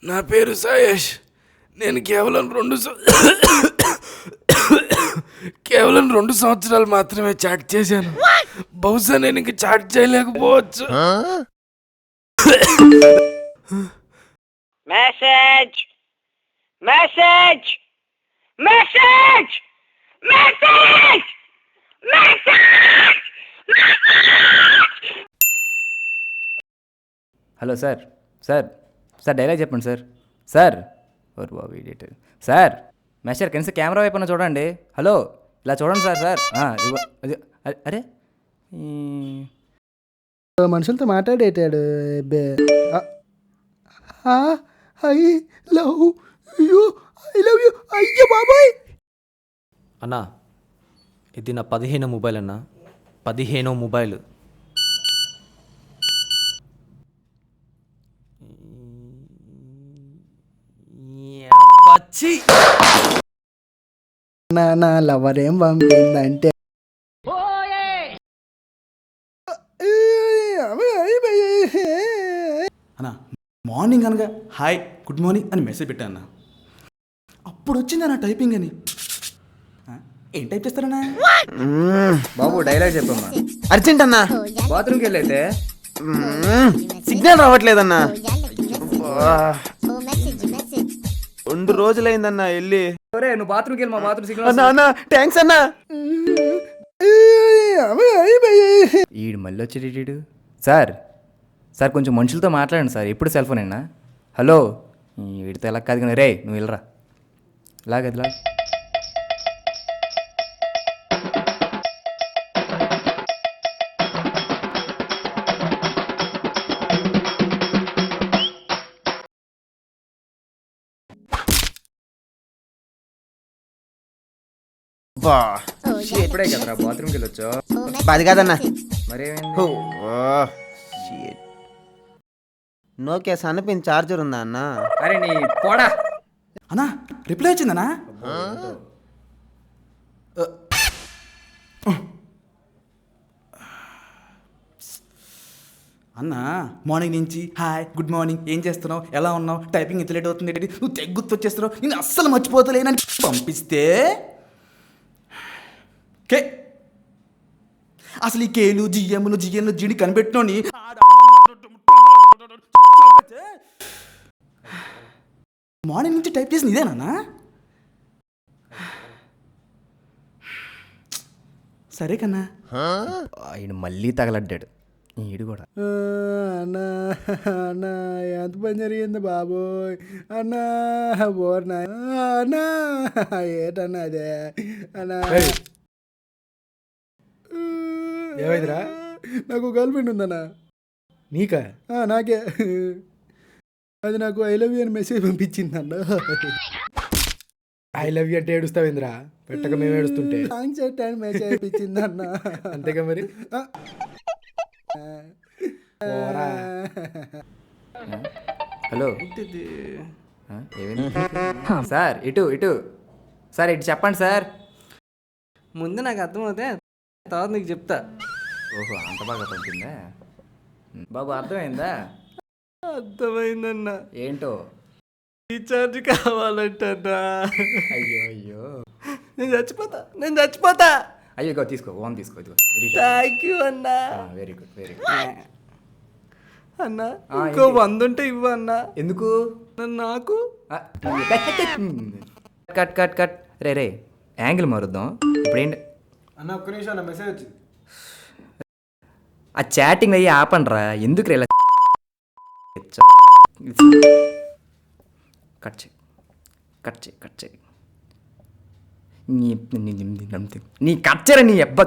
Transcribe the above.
నా పేరు సాయేష్. నేను కేవలం 2 సంవత్సరాలు మాత్రమే చాట్ చేశాను. బహుశా నేను ఇంక చాట్ చేయలేకపోవచ్చు. Message message message message message. Hello sir sir sir dialogue చెప్పండి సార్. సార్ ఓర్ బాబు ఎడిటర్ సార్ మేస్టర్ కనీసం కెమెరా వైపున చూడండి. హలో ఇలా చూడండి సార్. సార్ ఇదిగో అరే మనుషులతో మాట్లాడేటాడు. ఐ లవ్ యూ అయ్యో బాబాయ్. అన్నా ఇది నా 15వ మొబైల్ అన్నా, 15వ మొబైల్. నా లవర్ ఏం పంపిందంటే అన్నా మార్నింగ్ అనగా హాయ్ గుడ్ మార్నింగ్ అని మెసేజ్ పెట్టా అన్న. అప్పుడు వచ్చింది అన్న టైపింగ్ అని. ఏం టైప్ చేస్తారన్నా? బాబు డైలాగ్ చెప్పమ్మా. అర్జెంట్ అన్నా, బాత్రూమ్కి వెళ్ళైతే సిగ్నల్ రావట్లేదన్నా. 2 రోజులైందన్నా వెళ్ళి. నువ్వు బాత్రూమ్కి వెళ్ళి మా బాత్రూమ్ సిగ్నల్ అన్నా థ్యాంక్స్ అన్నా. ఈడు మళ్ళీ వచ్చేటీడు. సార్ సార్ కొంచెం మనుషులతో మాట్లాడండి సార్. ఎప్పుడు సెల్ ఫోన్ అయినా. హలో వీడితో ఎలా కాదు కానీ రే నువ్వు వెళ్ళరా. లాగది లాగా ఇప్పుడే కదరా బాత్రూమ్కి వెళ్ళొచ్చా. 10 కాదన్నా. మరేమైంది? నోకియా సన్నపిన్ చార్జర్ ఉందా అన్నా? అరే నీ పోడా అన్నా రిప్లై వచ్చిందన్నా. అన్నా మార్నింగ్ నుంచి హాయ్ గుడ్ మార్నింగ్ ఏం చేస్తున్నావు ఎలా ఉన్నావు టైపింగ్ ఎంత లేట్ అవుతుంది ఏంటి నువ్వు తెగ గుర్తు వచ్చేస్తున్నావు నేను అస్సలు మర్చిపోతలేనని పంపిస్తే కే అసలు ఈ కేలు జిఎంలు జిని కనిపెట్టినోని మార్నింగ్ నుంచి టైప్ చేసింది ఇదేనా? సరే కన్నా. ఆయన మళ్ళీ తగలడ్డాడు ఈడు కూడా. అన్నా అన్నా ఎంత పని జరిగింది బాబోయ్. అన్నా బోర్నా అన్నా ఏటన్నా అదే అన్నా. ఏమైందిరా? నాకు గర్ల్ ఫ్రెండ్ ఉందన్నా. నీకా? నాకే. అది నాకు ఐ లవ్ యూ అని మెసేజ్ పంపించిందన్న. ఐ లవ్ యూ అంటే ఏడుస్తావేంద్రా? పెట్టక మేము ఏడుస్తుంటే థ్యాంక్స్ అని మెసేజ్ పంపించిందన్న. అంతేగా మరి. హలో ఏమైంది సార్? ఇటు సార్ ఇటు చెప్పండి సార్. ముందు నాకు అర్థమవుతే తర్వాత నీకు చెప్తా. ఓహో అంత బాగా పంపిందా బాబు? అర్థమైందా? అర్థమైందన్నా. ఏంటో రీఛార్జ్ కావాలంటన్నా. అయ్యో నేను చచ్చిపోతా. అయ్యో ఇగో తీసుకో ఓన్ తీసుకో. ఇదిగో థ్యాంక్ యూ అన్నా. వెరీ గుడ్ అన్నా ఇంకో 100 ఉంటే ఇవ్వు అన్నా. ఎందుకు? నాకు కట్ రే యాంగిల్ మారుద్దాం. ఇప్పుడు ఏంటి అన్న ఒక్క నిమిషం మెసేజ్ వచ్చింది. ఆ చాటింగ్ అయ్యి ఆపండ్రా. ఎందుకు రే కట్ చేయి నీ కచ్చరా నీ అబ్బా.